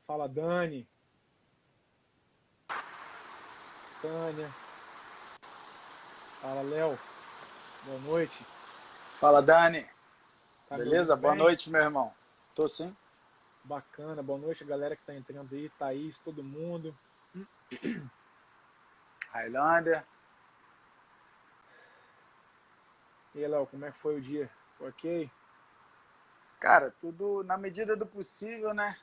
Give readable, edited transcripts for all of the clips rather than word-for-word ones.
Fala, Dani, Tânia, fala, Léo, boa noite. Fala, Dani. Tá me Beleza? ouvindo Boa bem? noite, meu irmão. Tô sim. Bacana, boa noite a galera que tá entrando aí, Thaís, todo mundo. Highlander. E aí, Léo, como é que foi o dia? Ok? Cara, tudo na medida do possível, né?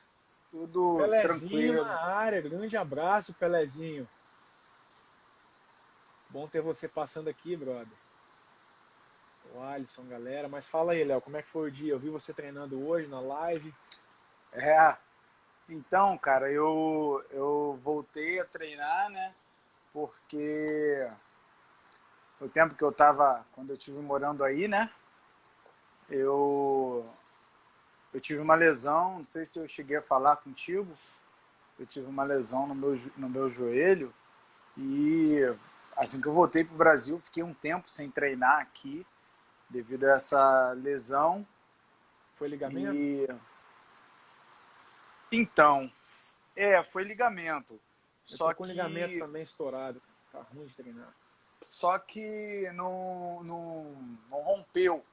Tudo Pelezinho tranquilo. na área, grande abraço, Pelezinho. Bom ter você passando aqui, brother. O Alisson, galera. Mas fala aí, Léo, como é que foi o dia? Eu vi você treinando hoje na live. É. Então, cara, eu voltei a treinar, né? Porque o tempo que eu tava, quando eu estive morando aí, né? Eu, eu tive uma lesão, não sei se eu cheguei a falar contigo. Eu tive uma lesão no meu joelho e assim que eu voltei pro Brasil, fiquei um tempo sem treinar aqui devido a essa lesão. Foi ligamento? E então, foi ligamento. Eu tô Só com ligamento que também estourado, cara. Tá ruim de treinar. não rompeu,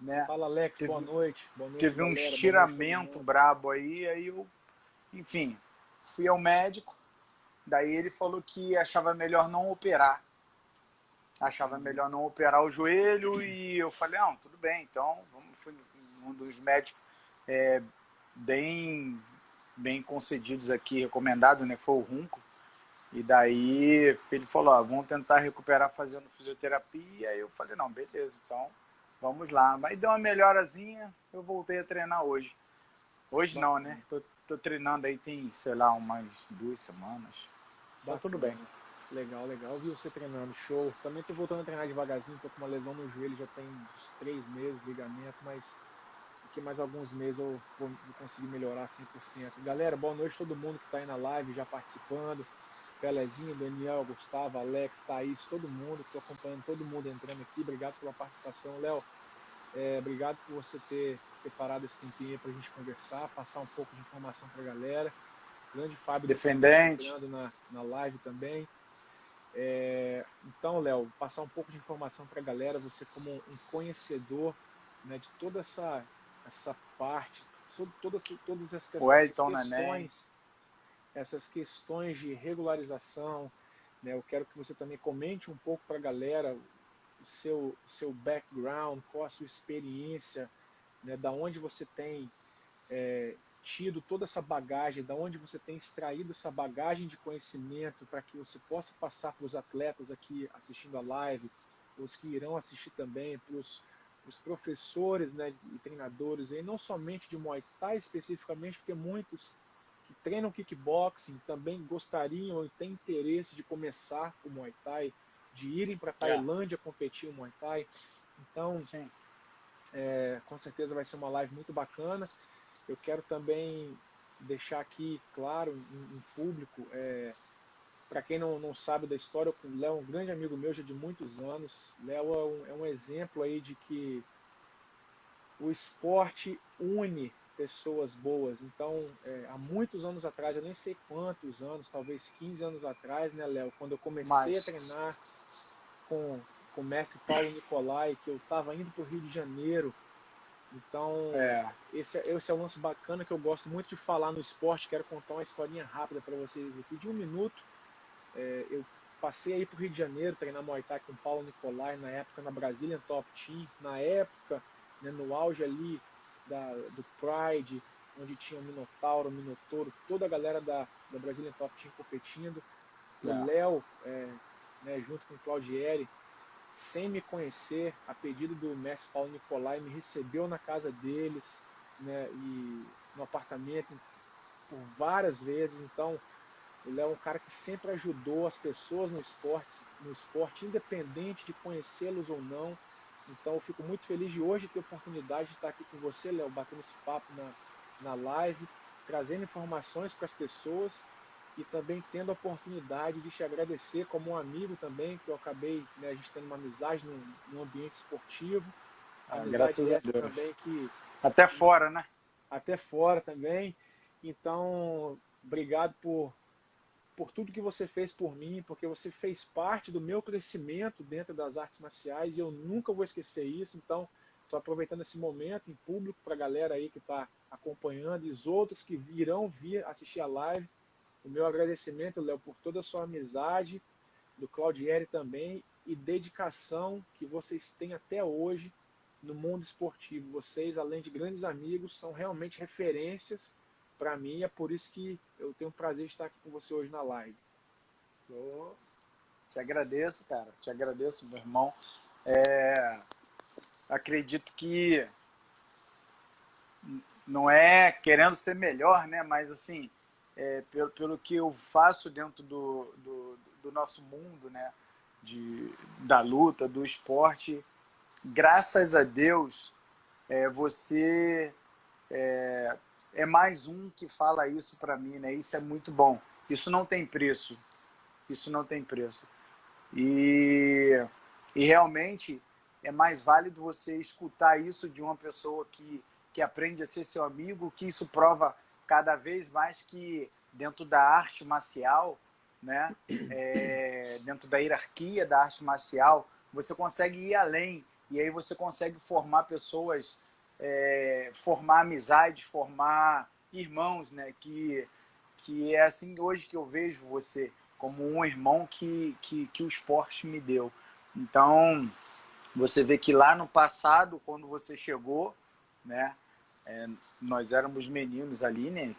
né? Fala, Alex, boa Teve, noite. Boa noite, teve um galera. Boa noite, todo estiramento mundo. brabo aí eu, enfim, fui ao médico. Daí ele falou que achava melhor não operar. Achava Entendi. melhor não operar o joelho e eu falei, não, tudo bem, então fui um dos médicos é, bem, bem concedidos aqui, recomendado, né, que foi o Runco. E daí ele falou, ó, vamos tentar recuperar fazendo fisioterapia. E eu falei, não, beleza, então vamos lá. Mas deu uma melhorazinha, eu voltei a treinar hoje. Hoje não, né? Bacana, Tô treinando aí tem, sei lá, umas 2 semanas. Está tudo bem. bacana. Legal, legal. Vi você treinando, show. Também tô voltando a treinar devagarzinho, tô com uma lesão no joelho, já tem uns 3 meses, ligamento, mas daqui mais alguns meses eu vou conseguir melhorar 100%. Galera, boa noite a todo mundo que tá aí na live, já participando. Pelezinho, Daniel, Gustavo, Alex, Thaís, todo mundo. Tô acompanhando todo mundo entrando aqui. Obrigado pela participação. Léo, obrigado por você ter separado esse tempinho aí pra gente conversar, passar um pouco de informação pra galera. Grande Fábio Defendente Defendente. entrando na live também. Então, Léo, passar um pouco de informação para a galera, você como um conhecedor, né, de toda essa parte, sobre todas O Elton Neném. essas questões de regularização, né, eu quero que você também comente um pouco para a galera o seu background, qual a sua experiência, né, da onde você tem tido toda essa bagagem, da onde você tem extraído essa bagagem de conhecimento para que você possa passar para os atletas aqui assistindo a live, os que irão assistir também, para os professores, né, e treinadores, e não somente de Muay Thai especificamente, porque muitos que treinam kickboxing também gostariam ou têm interesse de começar o Muay Thai, de irem para a É, Tailândia competir o Muay Thai. Então, sim. com certeza vai ser uma live muito bacana. Eu quero também deixar aqui claro em público, para quem não sabe da história, o Léo é um grande amigo meu já de muitos anos. Léo é um exemplo aí de que o esporte une pessoas boas. Então, há muitos anos atrás, eu nem sei quantos anos, talvez 15 anos atrás, né, Léo, quando eu comecei a Mas, treinar com o mestre Paulo Nicolai, que eu estava indo para o Rio de Janeiro. Então, é, esse é um lance bacana que eu gosto muito de falar no esporte. Quero contar uma historinha rápida para vocês aqui, de um minuto. Eu passei aí para o Rio de Janeiro, treinar Muay Thai com o Paulo Nicolai, na época na Brazilian Top Team, na época, né, no auge ali do Pride, onde tinha o Minotauro, o Minotouro, toda a galera da Brazilian Top Team competindo. O é, Léo, né, junto com o Claudieri, sem me conhecer, a pedido do mestre Paulo Nicolai, me recebeu na casa deles, né, e no apartamento por várias vezes. Então, o Léo é um cara que sempre ajudou as pessoas no esporte, independente de conhecê-los ou não. Então, eu fico muito feliz de hoje ter a oportunidade de estar aqui com você, Léo, batendo esse papo na live, trazendo informações para as pessoas e também tendo a oportunidade de te agradecer como um amigo também, que eu acabei, né, a gente tendo uma amizade no ambiente esportivo, amizade graças a essa Deus. também que Até nos, fora, né? até fora também. Então, obrigado por tudo que você fez por mim, porque você fez parte do meu crescimento dentro das artes marciais e eu nunca vou esquecer isso. Então, estou aproveitando esse momento em público para a galera aí que está acompanhando e os outros que irão vir assistir a live. O meu agradecimento, Léo, por toda a sua amizade, do Claudieri também, e dedicação que vocês têm até hoje no mundo esportivo. Vocês, além de grandes amigos, são realmente referências para mim, e é por isso que eu tenho o prazer de estar aqui com você hoje na live. Eu te agradeço, cara. Te agradeço, meu irmão. Acredito que não é querendo ser melhor, né? Mas assim, pelo que eu faço dentro do nosso mundo, né? Da luta, do esporte, graças a Deus, você é mais um que fala isso para mim, né? Isso é muito bom. Isso não tem preço. Isso não tem preço. E realmente é mais válido você escutar isso de uma pessoa que aprende a ser seu amigo, que isso prova cada vez mais que dentro da arte marcial, né, dentro da hierarquia da arte marcial, você consegue ir além. E aí você consegue formar pessoas, formar amizades, formar irmãos, né, que é assim hoje que eu vejo você, como um irmão que o esporte me deu. Então, você vê que lá no passado, quando você chegou, né, nós éramos meninos ali, né,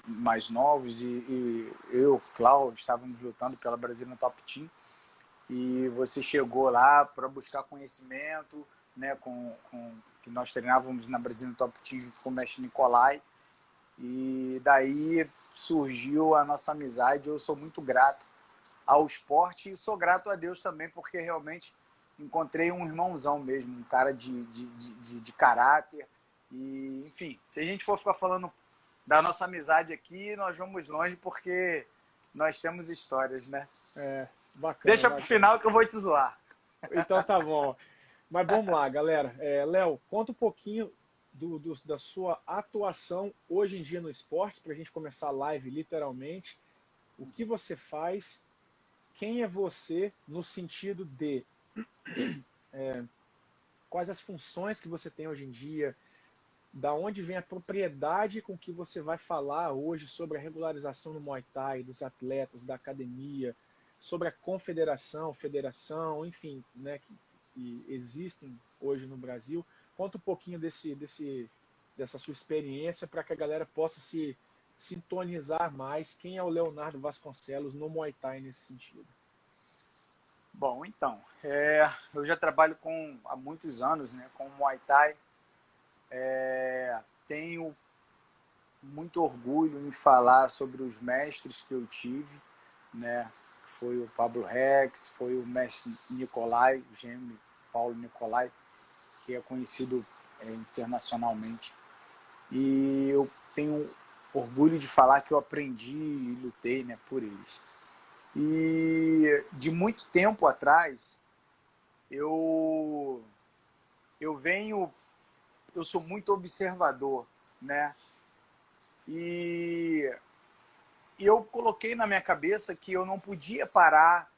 mais novos, e eu, Cláudio, estávamos lutando pela Brazilian Top Team, e você chegou lá para buscar conhecimento, né, que nós treinávamos na Brazilian Top Team com o mestre Nicolai, e daí surgiu a nossa amizade. Eu sou muito grato ao esporte e sou grato a Deus também, porque realmente encontrei um irmãozão mesmo, um cara de caráter. E, enfim, se a gente for ficar falando da nossa amizade aqui, nós vamos longe, porque nós temos histórias, né? Bacana. Deixa pro final que eu vou te zoar. Então tá bom. Mas vamos lá, galera. Léo, conta um pouquinho da sua atuação hoje em dia no esporte, para a gente começar a live literalmente. O que você faz? Quem é você no sentido de quais as funções que você tem hoje em dia, da onde vem a propriedade com que você vai falar hoje sobre a regularização no Muay Thai, dos atletas, da academia, sobre a confederação, federação, enfim, né, que existem hoje no Brasil. Conta um pouquinho dessa sua experiência para que a galera possa se sintonizar mais quem é o Leonardo Vasconcelos no Muay Thai nesse sentido. Bom, então, eu já trabalho há muitos anos, né, com Muay Thai. Tenho muito orgulho em falar sobre os mestres que eu tive, né? Foi o Pablo Rex, foi o mestre Nicolai, o gêmeo Paulo Nicolai, que é conhecido internacionalmente. E eu tenho orgulho de falar que eu aprendi e lutei, né, por eles. E de muito tempo atrás, eu sou muito observador, né? E eu coloquei na minha cabeça que eu não podia parar,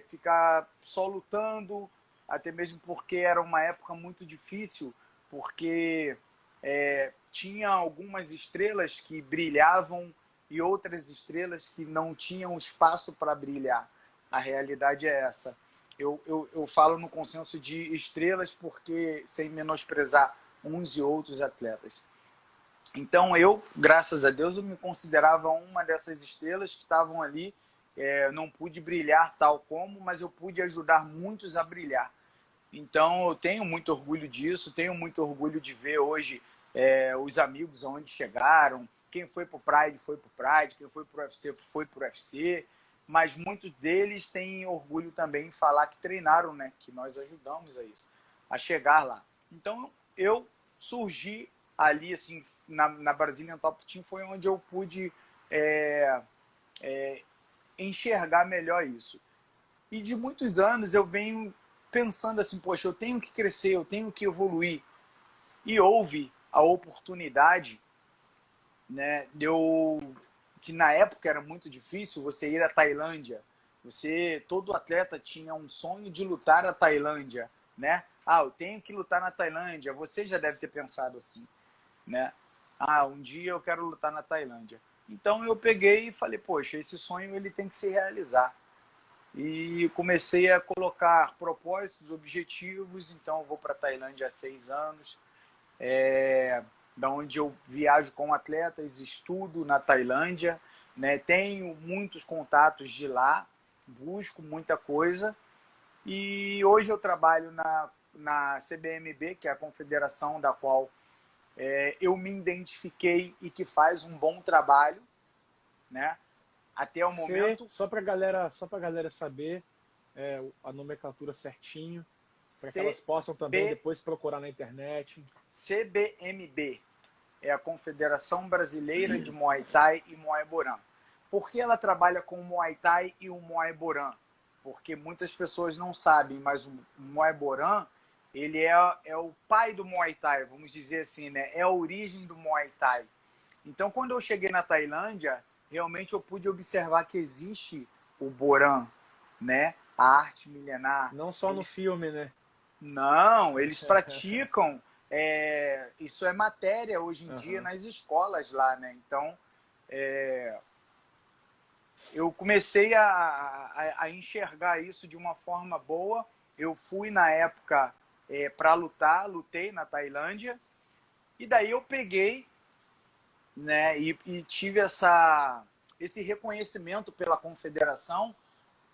ficar só lutando, até mesmo porque era uma época muito difícil, porque tinha algumas estrelas que brilhavam e outras estrelas que não tinham espaço para brilhar. A realidade é essa. Eu falo no consenso de estrelas porque sem menosprezar uns e outros atletas. Então eu, graças a Deus, eu me considerava uma dessas estrelas que estavam ali. Não pude brilhar tal como, mas eu pude ajudar muitos a brilhar. Então eu tenho muito orgulho disso, tenho muito orgulho de ver hoje os amigos aonde chegaram. Quem foi pro Pride foi pro Pride, quem foi pro UFC foi pro UFC, mas muitos deles têm orgulho também em falar que treinaram, né? Que nós ajudamos a isso, a chegar lá. Então eu surgi ali, assim, na Brazilian Top Team, foi onde eu pude enxergar melhor isso. E de muitos anos eu venho pensando assim, poxa, eu tenho que crescer, eu tenho que evoluir. E houve a oportunidade né? Que na época era muito difícil você ir à Tailândia. Todo atleta tinha um sonho de lutar na Tailândia, né? Ah, eu tenho que lutar na Tailândia. Você já deve ter pensado assim, né? Ah, um dia eu quero lutar na Tailândia. Então eu peguei e falei, poxa, esse sonho ele tem que se realizar. E comecei a colocar propósitos, objetivos. Então eu vou para a Tailândia há 6 anos, da onde eu viajo com atletas, estudo na Tailândia, né? Tenho muitos contatos de lá, busco muita coisa. E hoje eu trabalho na CBMB, que é a confederação da qual eu me identifiquei e que faz um bom trabalho, né? Até o momento. Só para galera saber a nomenclatura certinho, para que elas possam também depois procurar na internet. CBMB é a Confederação Brasileira de Muay Thai e Muay Boran. Por que ela trabalha com o Muay Thai e o Muay Boran? Porque muitas pessoas não sabem, mas o Muay Boran ele é o pai do Muay Thai, vamos dizer assim, né? É a origem do Muay Thai. Então, quando eu cheguei na Tailândia, realmente eu pude observar que existe o Boran, né? A arte milenar. Não só no filme, né? Não, eles praticam. Isso é matéria hoje em dia nas escolas lá, né? Então, eu comecei a enxergar isso de uma forma boa. Eu fui na época para lutei na Tailândia, e daí eu peguei, né, e tive esse reconhecimento pela confederação,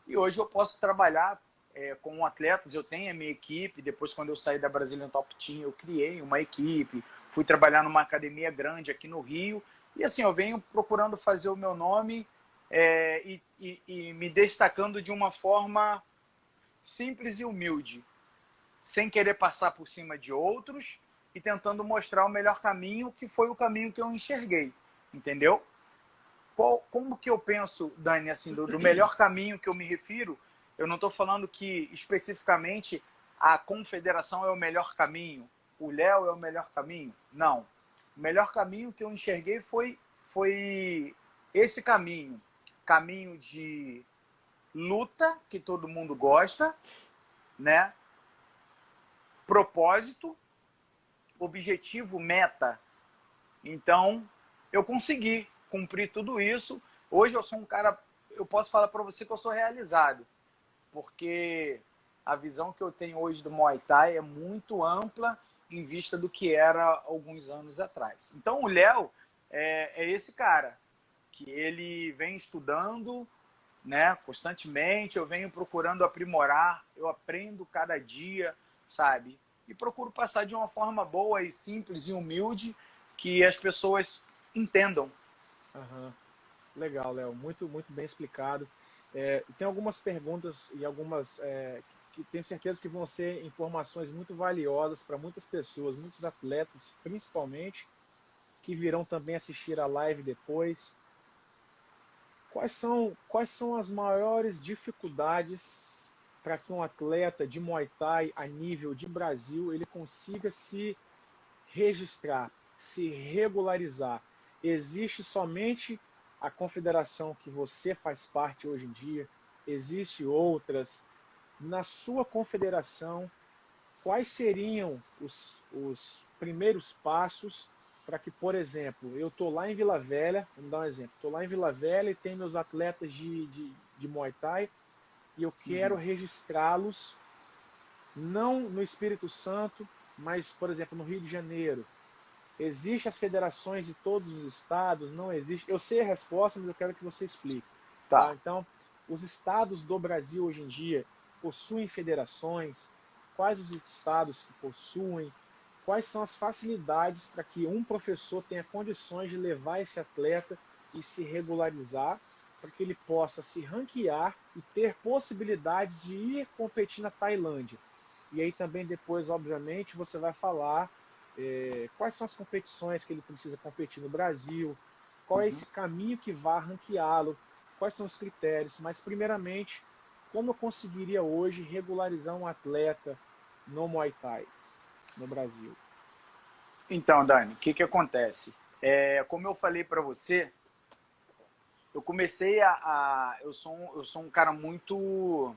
e hoje eu posso trabalhar com atletas. Eu tenho a minha equipe. Depois, quando eu saí da Brazilian Top Team, eu criei uma equipe, fui trabalhar numa academia grande aqui no Rio, e assim, eu venho procurando fazer o meu nome e me destacando de uma forma simples e humilde, sem querer passar por cima de outros, e tentando mostrar o melhor caminho, que foi o caminho que eu enxerguei, entendeu? Como que eu penso, Dani, assim, do melhor caminho que eu me refiro? Eu não estou falando que especificamente a confederação é o melhor caminho, o Léo é o melhor caminho. Não. O melhor caminho que eu enxerguei foi esse caminho de luta, que todo mundo gosta, né? Propósito, objetivo, meta. Então, eu consegui cumprir tudo isso. Hoje eu sou um cara, eu posso falar para você que eu sou realizado, porque a visão que eu tenho hoje do Muay Thai é muito ampla em vista do que era alguns anos atrás. Então, o Léo é esse cara que ele vem estudando, né, constantemente. Eu venho procurando aprimorar, eu aprendo cada dia, sabe? E procuro passar de uma forma boa e simples e humilde, que as pessoas entendam. Legal, Léo. Muito, muito bem explicado. Tem algumas perguntas e algumas que tenho certeza que vão ser informações muito valiosas para muitas pessoas, muitos atletas, principalmente, que virão também assistir a live depois. Quais são as maiores dificuldades para que um atleta de Muay Thai a nível de Brasil ele consiga se registrar, se regularizar? Existe somente a confederação que você faz parte hoje em dia? Existe outras? Na sua confederação, quais seriam os primeiros passos para que, por exemplo, eu estou lá em Vila Velha, vamos dar um exemplo, estou lá em Vila Velha e tem meus atletas de Muay Thai e eu quero registrá-los não no Espírito Santo, mas, por exemplo, no Rio de Janeiro. Existem as federações de todos os estados? Não existe? Eu sei a resposta, mas eu quero que você explique. Tá? Então, os estados do Brasil hoje em dia possuem federações? Quais os estados que possuem? Quais são as facilidades para que um professor tenha condições de levar esse atleta e se regularizar, para que ele possa se ranquear e ter possibilidades de ir competir na Tailândia? E aí também depois, obviamente, você vai falar quais são as competições que ele precisa competir no Brasil, qual é esse caminho que vai ranqueá-lo, quais são os critérios. Mas, primeiramente, como eu conseguiria hoje regularizar um atleta no Muay Thai, no Brasil? Então, Dani, o que acontece? Como eu falei para você, eu comecei eu sou um cara muito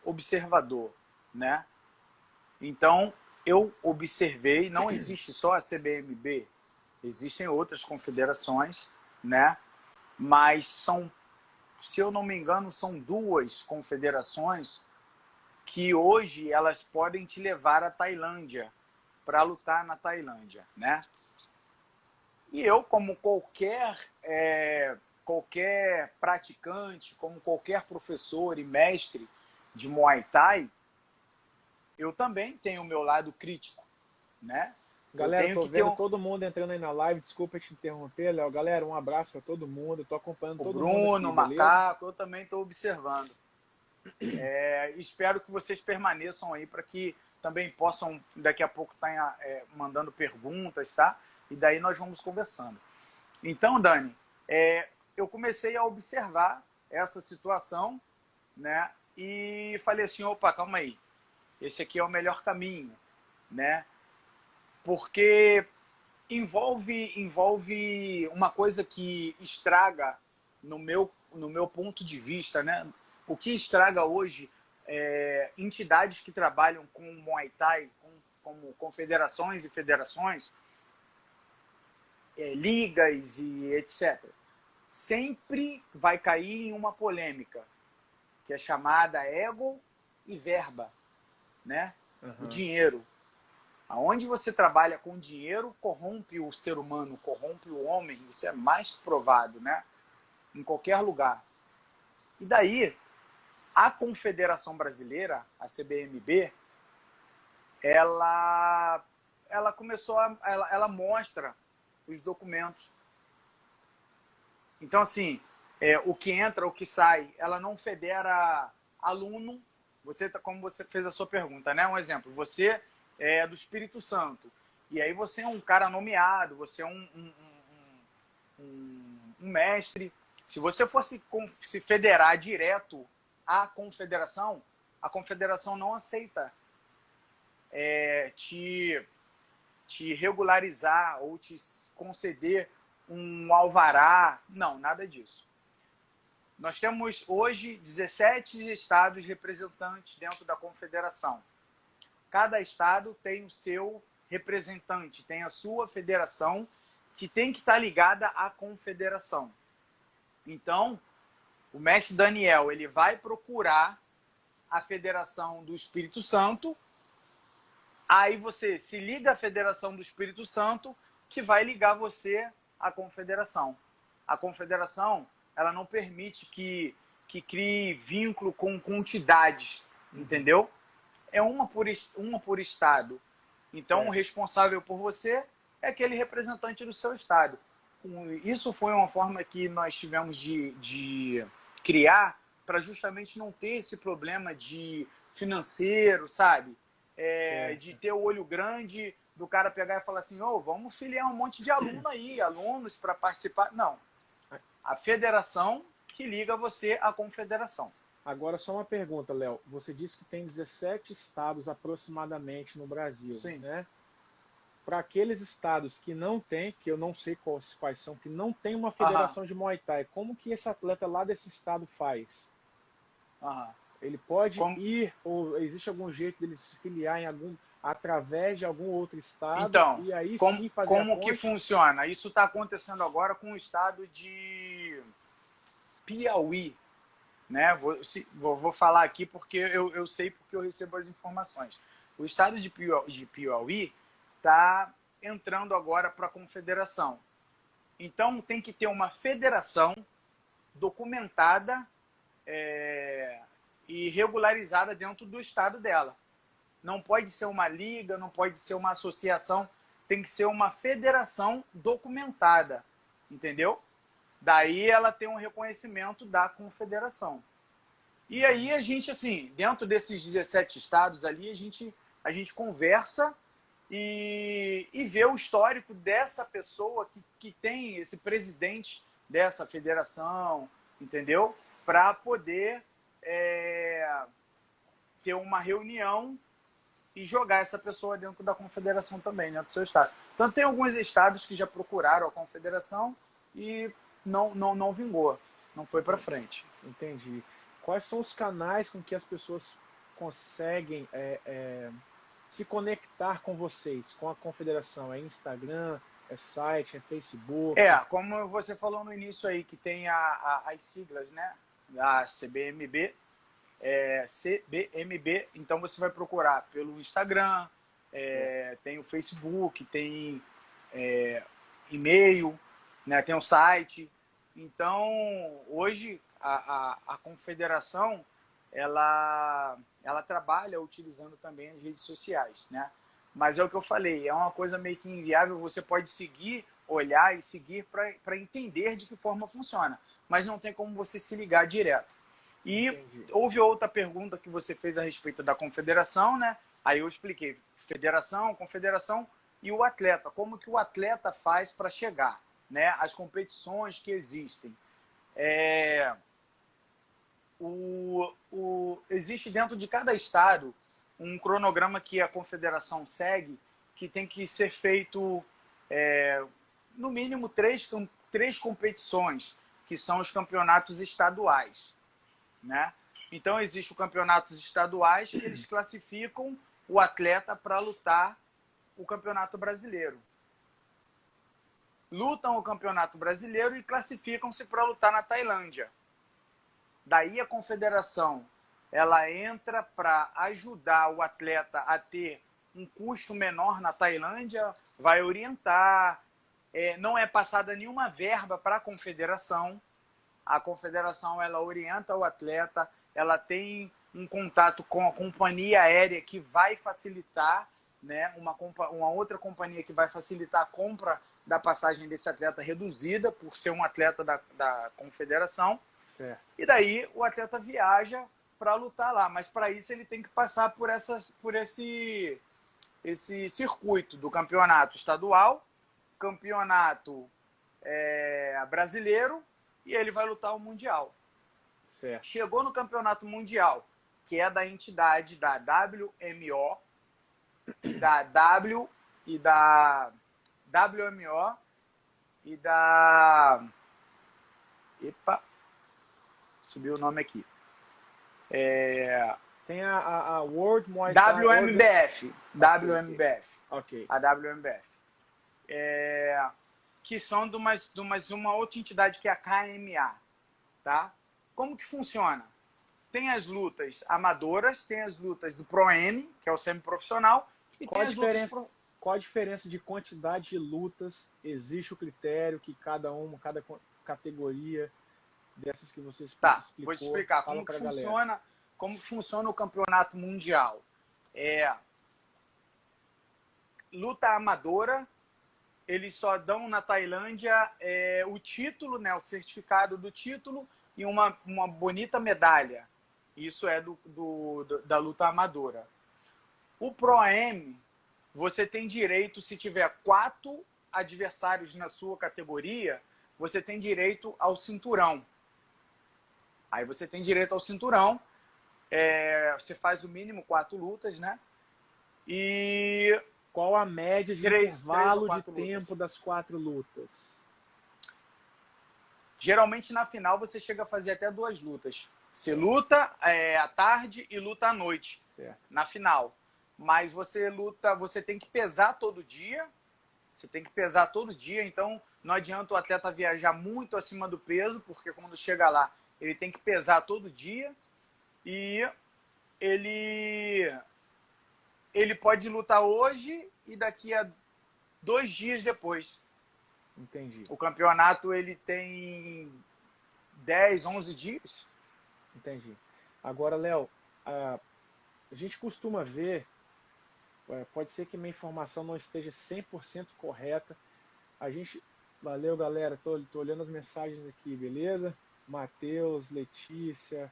observador, né? Então, eu observei, não existe só a CBMB, existem outras confederações, né? Mas se eu não me engano, são 2 confederações que hoje elas podem te levar à Tailândia, para lutar na Tailândia, né? E eu, como qualquer praticante, como qualquer professor e mestre de Muay Thai, eu também tenho o meu lado crítico, né? Galera, tô vendo todo mundo entrando aí na live, desculpa te interromper, Léo. Galera, um abraço para todo mundo, eu tô acompanhando O todo mundo Bruno, aqui, o beleza? Macaco, eu também estou observando. Espero que vocês permaneçam aí para que também possam, daqui a pouco, estar mandando perguntas, tá? E daí nós vamos conversando. Então, Dani, eu comecei a observar essa situação, né? E falei assim, opa, calma aí, esse aqui é o melhor caminho, né? Porque envolve uma coisa que estraga, no meu ponto de vista, né? O que estraga hoje entidades que trabalham com Muay Thai, como confederações e federações, ligas e etc. Sempre vai cair em uma polêmica, que é chamada ego e verba, né? O dinheiro. Aonde você trabalha com dinheiro, corrompe o ser humano, corrompe o homem, isso é mais provado, né? Em qualquer lugar. E daí, a Confederação Brasileira, a CBMB, ela começou ela mostra os documentos. Então, assim, o que entra, o que sai, ela não federa aluno. Como você fez a sua pergunta, né? Um exemplo, você é do Espírito Santo, e aí você é um cara nomeado, você é um mestre. Se você fosse se federar direto à confederação, a confederação não aceita te regularizar ou te conceder um alvará. Não, nada disso. Nós temos hoje 17 estados representantes dentro da confederação. Cada estado tem o seu representante, tem a sua federação, que tem que estar ligada à confederação. Então, o mestre Daniel, ele vai procurar a Federação do Espírito Santo, aí você se liga à Federação do Espírito Santo, que vai ligar você à confederação. A confederação, ela não permite que crie vínculo com entidades, entendeu? É uma por estado. Então, o responsável por você é aquele representante do seu estado. Isso foi uma forma que nós tivemos de criar para justamente não ter esse problema de financeiro, sabe? De ter o olho grande, do cara pegar e falar assim, vamos filiar um monte de aluno aí, alunos para participar. Não. A federação que liga você à confederação. Agora, só uma pergunta, Léo. Você disse que tem 17 estados aproximadamente no Brasil, Sim. né? Para aqueles estados que não tem, que eu não sei quais são, que não tem uma federação de Muay Thai, como que esse atleta lá desse estado faz? Ele pode ir, ou existe algum jeito dele se filiar através de algum outro estado, então, e aí sim fazer a ponte? Como que funciona? Isso está acontecendo agora com o estado de Piauí, né? Vou falar aqui porque eu sei, porque eu recebo as informações. O estado de Piauí está entrando agora para a confederação. Então, tem que ter uma federação documentada e regularizada dentro do estado dela. Não pode ser uma liga, não pode ser uma associação, tem que ser uma federação documentada, entendeu? Daí ela tem um reconhecimento da confederação. E aí a gente, assim, dentro desses 17 estados ali, a gente conversa e vê o histórico dessa pessoa que tem esse presidente dessa federação, entendeu? Para poder ter uma reunião e jogar essa pessoa dentro da confederação também, dentro do seu estado. Então, tem alguns estados que já procuraram a confederação e não vingou, não foi para frente. Entendi. Quais são os canais com que as pessoas conseguem se conectar com vocês, com a confederação? É Instagram, é site, é Facebook? Como você falou no início aí, que tem as siglas, né? A CBMB, CBMB, então você vai procurar pelo Instagram, tem o Facebook, tem e-mail, né? Tem o site. Então, hoje, a confederação, ela trabalha utilizando também as redes sociais, né? Mas é o que eu falei, é uma coisa meio que inviável, você pode seguir, olhar e seguir para entender de que forma funciona, mas não tem como você se ligar direto. E Entendi. houve outra pergunta que você fez a respeito da confederação, né? Aí eu expliquei, federação, confederação e o atleta, como que o atleta faz para chegar, né? As competições que existem. Existe dentro de cada estado um cronograma que a confederação segue, que tem que ser feito no mínimo três competições, que são os campeonatos estaduais, né? Então, existem os campeonatos estaduais que eles classificam o atleta para lutar o campeonato brasileiro. Lutam o campeonato brasileiro e classificam-se para lutar na Tailândia. Daí a confederação ela entra para ajudar o atleta a ter um custo menor na Tailândia, vai orientar, não é passada nenhuma verba para a confederação. A confederação ela orienta o atleta, ela tem um contato com a companhia aérea que vai facilitar, né, uma outra companhia que vai facilitar a compra da passagem desse atleta reduzida por ser um atleta da confederação. Certo. E daí o atleta viaja para lutar lá, mas para isso ele tem que passar por esse circuito do campeonato estadual, campeonato brasileiro, e ele vai lutar o mundial. Certo. Chegou no campeonato mundial, que é da entidade da WMO, da WMO e da... Epa, subiu o nome aqui. Tem a World Muay Thai... WMBF. WMBF. Ok. A WMBF. Que são de uma outra entidade que é a KMA. Tá? Como que funciona? Tem as lutas amadoras, tem as lutas do Pro-M, que é o semiprofissional, e Qual tem as lutas... Qual a diferença de quantidade de lutas? Existe o critério que cada categoria dessas que você explicou? Tá, vou te explicar como que funciona o campeonato mundial. Luta amadora, eles só dão na Tailândia o título, né, o certificado do título e uma bonita medalha. Isso é da luta amadora. O Pro-M, você tem direito, se tiver 4 adversários na sua categoria, você tem direito ao cinturão. Aí você tem direito ao cinturão, você faz o mínimo 4 lutas, né? E... Qual a média de intervalo de tempo das 4 lutas? Geralmente na final você chega a fazer até 2 lutas. Você luta à tarde e luta à noite, certo, na final. Mas você tem que pesar todo dia. Você tem que pesar todo dia, então não adianta o atleta viajar muito acima do peso, porque quando chega lá, ele tem que pesar todo dia e ele pode lutar hoje e daqui a 2 dias depois. Entendi. O campeonato ele tem 10, 11 dias. Entendi. Agora, Léo, a gente costuma ver, pode ser que minha informação não esteja 100% correta. Valeu, galera, tô olhando as mensagens aqui, beleza? Matheus, Letícia,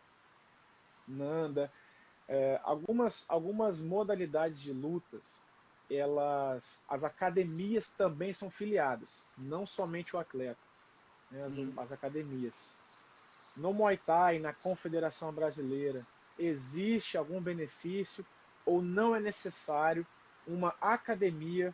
Nanda. Algumas modalidades de lutas, as academias também são filiadas, não somente o atleta, né? As academias. No Muay Thai, na Confederação Brasileira, existe algum benefício ou não é necessário uma academia,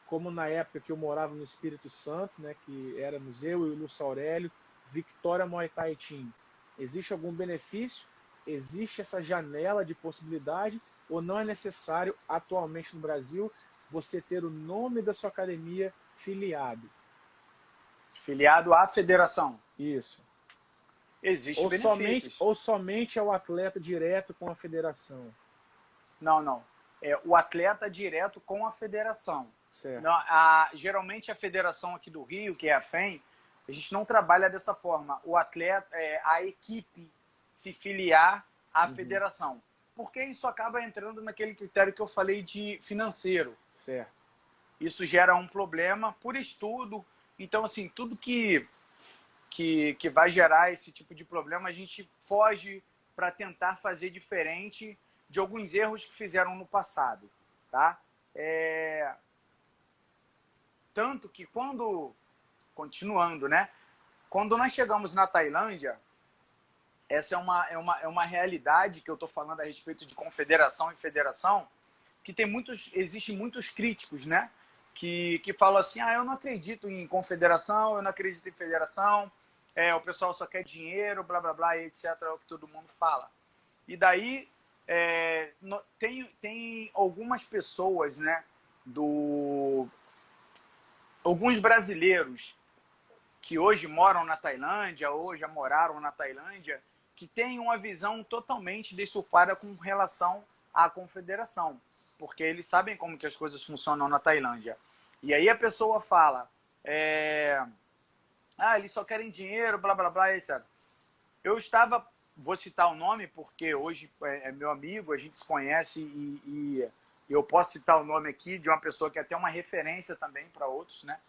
como na época que eu morava no Espírito Santo, né, que éramos eu e o Lúcio Aurélio, Victoria Muay Thai Team? Existe algum benefício? Existe essa janela de possibilidade? Ou não é necessário, atualmente no Brasil, você ter o nome da sua academia filiado? Filiado à federação. Isso. Existem benefícios. Ou somente é o atleta direto com a federação? Não, não. É o atleta direto com a federação. Certo. Não, geralmente a federação aqui do Rio, que é a FEM, a gente não trabalha dessa forma. O atleta, a equipe se filiar à federação. Porque isso acaba entrando naquele critério que eu falei de financeiro. Certo. Isso gera um problema por estudo. Então, assim, tudo que vai gerar esse tipo de problema, a gente foge para tentar fazer diferente de alguns erros que fizeram no passado, tá? Tanto que continuando, né? Quando nós chegamos na Tailândia, essa é uma realidade que eu estou falando a respeito de confederação e federação, que existem muitos críticos, né? Que falam assim, eu não acredito em confederação, eu não acredito em federação, o pessoal só quer dinheiro, blá, blá, blá, etc., é o que todo mundo fala. E daí, tem algumas pessoas, né, alguns brasileiros que hoje moram na Tailândia, ou já moraram na Tailândia, que têm uma visão totalmente deturpada com relação à confederação, porque eles sabem como que as coisas funcionam na Tailândia. E aí a pessoa fala, eles só querem dinheiro, blá, blá, blá, etc. Vou citar o nome, porque hoje é meu amigo, a gente se conhece e eu posso citar o nome aqui de uma pessoa que é até uma referência também para outros, né?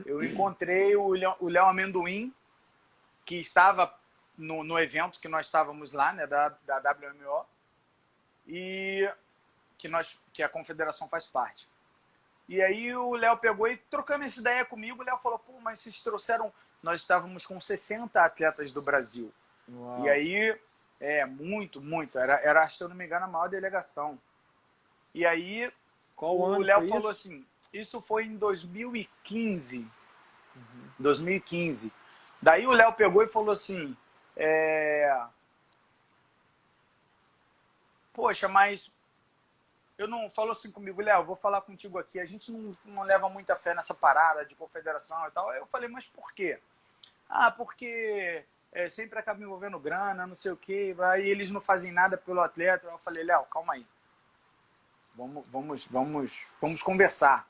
Eu encontrei o Léo Amendoim, que estava no evento que nós estávamos lá, né, da WMO, e que a confederação faz parte. E aí o Léo pegou e trocando essa ideia comigo, o Léo falou, mas vocês trouxeram... Nós estávamos com 60 atletas do Brasil. Uau. E aí, muito. Era, se eu não me engano, a maior delegação. E aí, o Léo falou assim, isso foi em 2015. 2015. Daí o Léo pegou e falou assim, poxa, mas... falou assim comigo, Léo, vou falar contigo aqui, a gente não leva muita fé nessa parada de confederação e tal. Aí eu falei, mas por quê? Porque sempre acaba envolvendo grana, não sei o quê, aí eles não fazem nada pelo atleta. Eu falei, Léo, calma aí. Vamos conversar.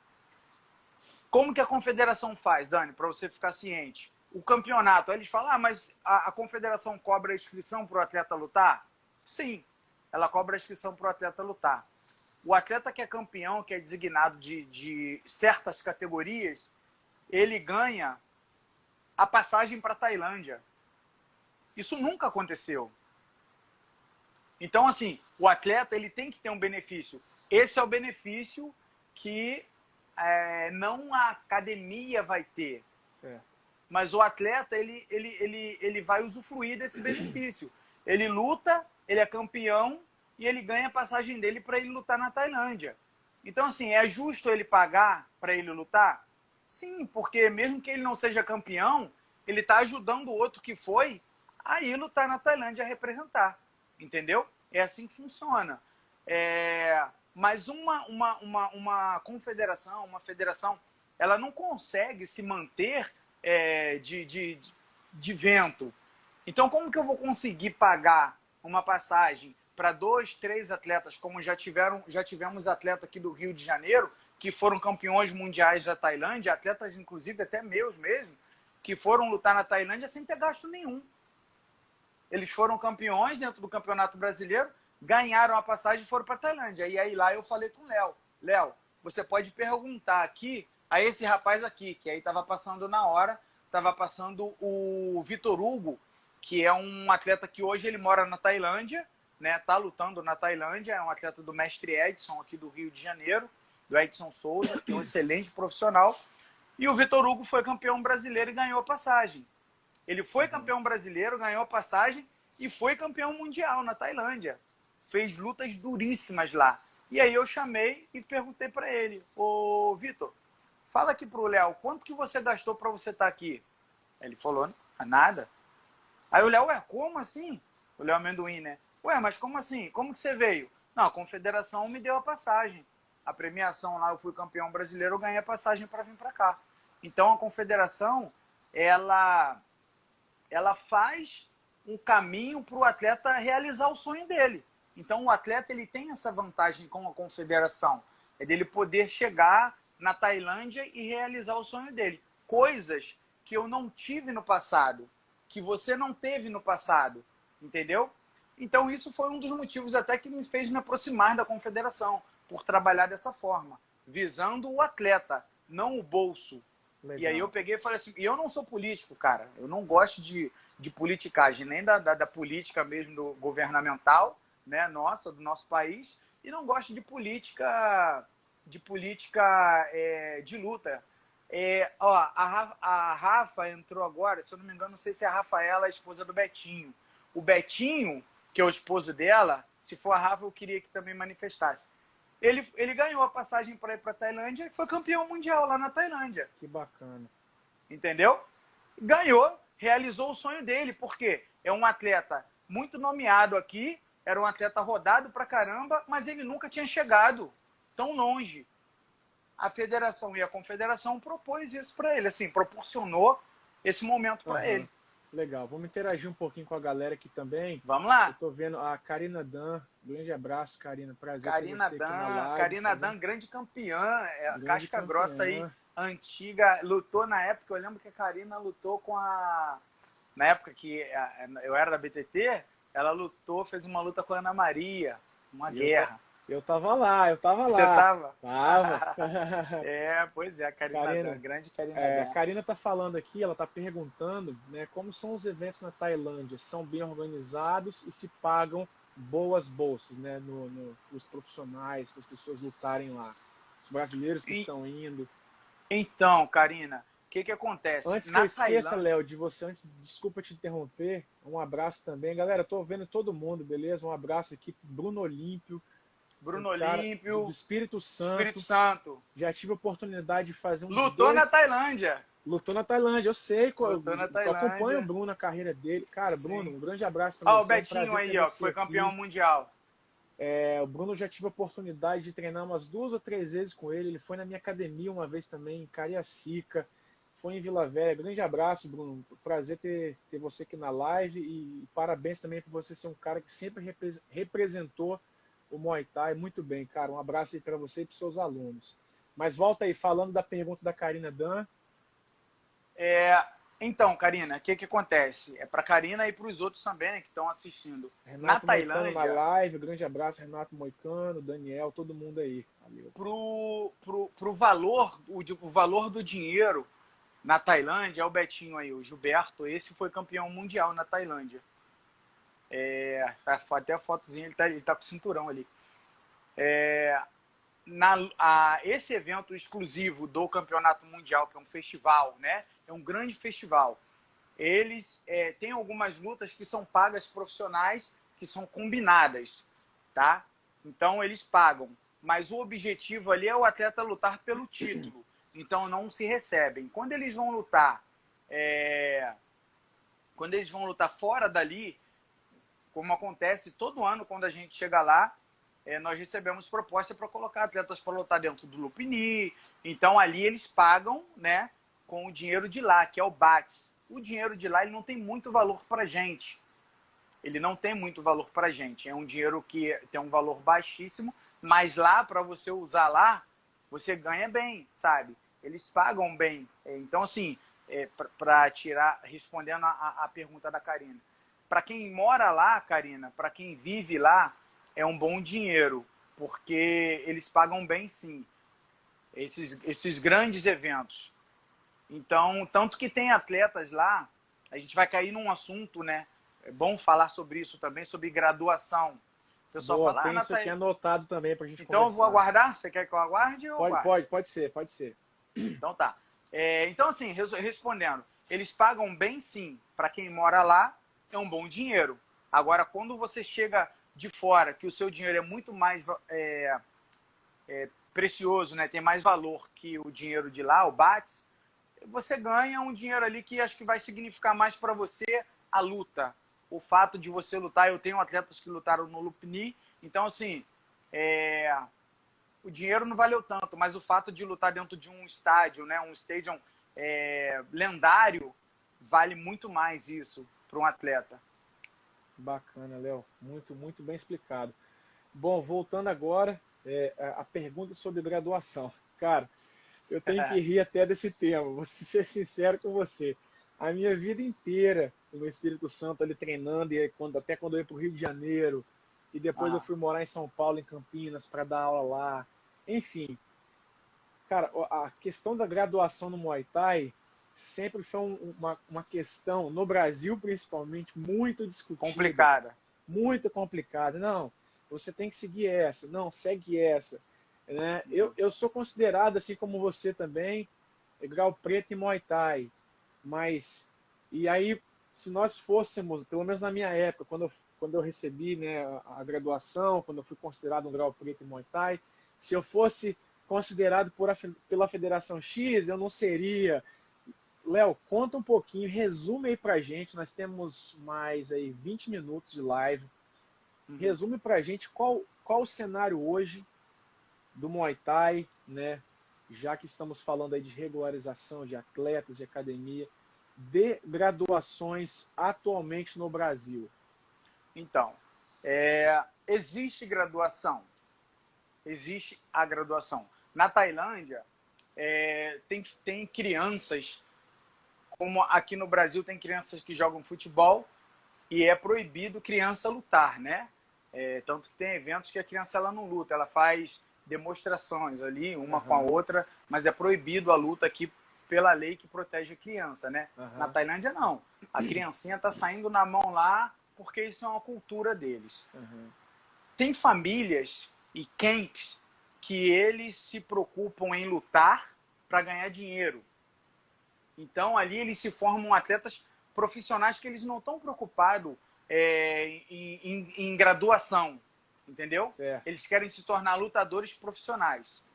Como que a confederação faz, Dani, para você ficar ciente? O campeonato, aí eles falam, mas a confederação cobra a inscrição para o atleta lutar? Sim, ela cobra a inscrição para o atleta lutar. O atleta que é campeão, que é designado de certas categorias, ele ganha a passagem para a Tailândia. Isso nunca aconteceu. Então, assim, o atleta ele tem que ter um benefício. Esse é o benefício que não a academia vai ter. Certo. Mas o atleta ele vai usufruir desse benefício. Ele luta, ele é campeão e ele ganha a passagem dele para ele lutar na Tailândia. Então, assim, é justo ele pagar para ele lutar? Sim, porque mesmo que ele não seja campeão, ele está ajudando o outro que foi a ir lutar na Tailândia a representar. Entendeu? É assim que funciona. Mas uma confederação, uma federação, ela não consegue se manter de vento. Então, como que eu vou conseguir pagar uma passagem para 2, 3 atletas, como já tivemos atleta aqui do Rio de Janeiro, que foram campeões mundiais da Tailândia, atletas, inclusive, até meus mesmo, que foram lutar na Tailândia sem ter gasto nenhum. Eles foram campeões dentro do Campeonato Brasileiro, ganharam a passagem e foram para a Tailândia. E aí lá eu falei com o Léo, Léo, você pode perguntar aqui a esse rapaz aqui, que aí estava passando na hora, estava passando o Vitor Hugo, que é um atleta que hoje ele mora na Tailândia, né? Tá lutando na Tailândia, é um atleta do mestre Edson aqui do Rio de Janeiro, do Edson Souza, que é um excelente profissional. E o Vitor Hugo foi campeão brasileiro e ganhou a passagem. Ele foi campeão brasileiro, ganhou a passagem e foi campeão mundial na Tailândia. Fez lutas duríssimas lá. E aí eu chamei e perguntei para ele, ô Vitor, fala aqui pro Léo, quanto que você gastou para você estar aqui? Ele falou, nada. Aí o Léo, ué, como assim? O Léo Amendoim, né? Ué, mas como assim? Como que você veio? Não, a confederação me deu a passagem. A premiação lá, eu fui campeão brasileiro, eu ganhei a passagem para vir para cá. Então a confederação, ela faz um caminho para o atleta realizar o sonho dele. Então o atleta ele tem essa vantagem com a confederação, é dele poder chegar na Tailândia e realizar o sonho dele. Coisas que eu não tive no passado, que você não teve no passado, entendeu? Então isso foi um dos motivos até que me fez me aproximar da confederação, por trabalhar dessa forma, visando o atleta, não o bolso. Legal. E aí eu peguei e falei assim, e eu não sou político, cara, eu não gosto de politicagem, nem da política mesmo do governamental, né, nossa, do nosso país, e não gosto de política de luta. Ó, a Rafa entrou agora, se eu não me engano, não sei se a Rafaela é a esposa do Betinho. O Betinho, que é o esposo dela, se for a Rafa, eu queria que também manifestasse. Ele ganhou a passagem para ir para a Tailândia e foi campeão mundial lá na Tailândia. Que bacana. Entendeu? Ganhou, realizou o sonho dele, porque é um atleta muito nomeado aqui, era um atleta rodado pra caramba, mas ele nunca tinha chegado tão longe. A federação e a confederação propôs isso para ele, assim, proporcionou esse momento para ele. Legal, vamos interagir um pouquinho com a galera aqui também. Vamos lá. Eu tô vendo a Karina Dan, grande abraço, Karina, prazer Karina ter você aqui na live. Karina Dan, grande campeã, casca grossa aí, antiga, lutou na época, eu lembro que a Karina lutou com na época que eu era da BTT, ela lutou, fez uma luta com a Ana Maria, uma guerra. Eu tava lá. Você tava? Tava. Pois é, a Karina, grande Karina. A Karina tá falando aqui, ela tá perguntando, né, como são os eventos na Tailândia, são bem organizados e se pagam boas bolsas, né, nos profissionais, para as pessoas lutarem lá. Os brasileiros que estão indo. Então, Karina, o que acontece? Antes que eu esqueça, Léo, de você, desculpa te interromper, um abraço também. Galera, tô vendo todo mundo, beleza? Um abraço aqui pro Bruno Olímpio. Bruno Olímpio, do Espírito Santo. Espírito Santo. Já tive a oportunidade de fazer um Lutou na Tailândia. Lutou na Tailândia, eu sei. Lutou na Tailândia. Eu acompanho o Bruno na carreira dele. Cara, sim. Bruno, um grande abraço também. Ó, o Betinho aí, ó, que foi campeão mundial. O Bruno já tive a oportunidade de treinar umas 2 ou 3 vezes com ele. Ele foi na minha academia uma vez também, em Cariacica. Foi em Vila Velha. Grande abraço, Bruno. Prazer ter você aqui na live. E parabéns também por você ser um cara que sempre representou o Muay Thai muito bem, cara. Um abraço aí para você e para os seus alunos. Mas volta aí, falando da pergunta da Karina Dan. Então, Karina, o que acontece? É para Karina e para os outros também, né, que estão assistindo. Renato na Tailândia. Na live, grande abraço, Renato Moicano, Daniel, todo mundo aí. Valeu. Pro valor, o valor do dinheiro na Tailândia, é o Betinho aí, o Gilberto, esse foi campeão mundial na Tailândia. Até a fotozinha, ele tá com o cinturão ali. Esse evento exclusivo do Campeonato Mundial, que é um festival, né? É um grande festival. Eles têm algumas lutas que são pagas profissionais, que são combinadas, tá? Então eles pagam. Mas o objetivo ali é o atleta lutar pelo título. Então não se recebem. Quando eles vão lutar fora dali, como acontece todo ano quando a gente chega lá, nós recebemos proposta para colocar atletas para lutar dentro do Lupini. Então ali eles pagam, né, com o dinheiro de lá, que é o BATS. O dinheiro de lá ele não tem muito valor para a gente. Ele não tem muito valor para a gente. É um dinheiro que tem um valor baixíssimo, mas lá, para você usar lá, você ganha bem, sabe? Eles pagam bem. Então, assim, respondendo a pergunta da Karina, para quem mora lá, Karina, para quem vive lá, é um bom dinheiro, porque eles pagam bem, sim, esses grandes eventos. Então, tanto que tem atletas lá, a gente vai cair num assunto, né? É bom falar sobre isso também, sobre graduação. O pessoal fala, tem isso aqui anotado também pra gente Então, eu vou aguardar? Você quer que eu aguarde? Pode ser. Então tá. Então, assim, respondendo, eles pagam bem, sim, para quem mora lá, é um bom dinheiro. Agora, quando você chega de fora, que o seu dinheiro é muito mais precioso, né? Tem mais valor que o dinheiro de lá, o BATS, você ganha um dinheiro ali que acho que vai significar mais para você a luta. O fato de você lutar, eu tenho atletas que lutaram no Lupini, então assim, o dinheiro não valeu tanto, mas o fato de lutar dentro de um estádio, né, um stadium lendário, vale muito mais isso para um atleta. Bacana, Léo. Muito, muito bem explicado. Bom, voltando agora, a pergunta sobre graduação. Cara, eu tenho que rir até desse tema, vou ser sincero com você. A minha vida inteira no Espírito Santo ali treinando, e até quando eu ia para o Rio de Janeiro, e depois eu fui morar em São Paulo, em Campinas, para dar aula lá. Enfim, cara, a questão da graduação no Muay Thai sempre foi uma questão, no Brasil principalmente, muito discutida. Complicada. Muito complicada. Não, você tem que seguir essa. Não, segue essa. Né? Eu sou considerado, assim como você também, grau preto em Muay Thai. Mas, e aí, se nós fôssemos, pelo menos na minha época, quando eu recebi, né, a graduação, quando eu fui considerado um grau preto em Muay Thai, se eu fosse considerado pela Federação X, eu não seria. Léo, conta um pouquinho, resume aí pra gente, nós temos mais aí 20 minutos de live. Resume pra gente qual o cenário hoje do Muay Thai, né? Já que estamos falando aí de regularização de atletas, de academia, de graduações atualmente no Brasil. Então, existe graduação. Existe a graduação. Na Tailândia, tem crianças, como aqui no Brasil tem crianças que jogam futebol e é proibido criança lutar, né? Tanto que tem eventos que a criança ela não luta, ela faz demonstrações ali, uma com a outra, mas é proibido a luta aqui pela lei que protege a criança, né? Na Tailândia, não. A criancinha tá saindo na mão lá porque isso é uma cultura deles. Tem famílias e camps que eles se preocupam em lutar para ganhar dinheiro. Então, ali eles se formam atletas profissionais que eles não estão preocupados em graduação, entendeu? Certo. Eles querem se tornar lutadores profissionais.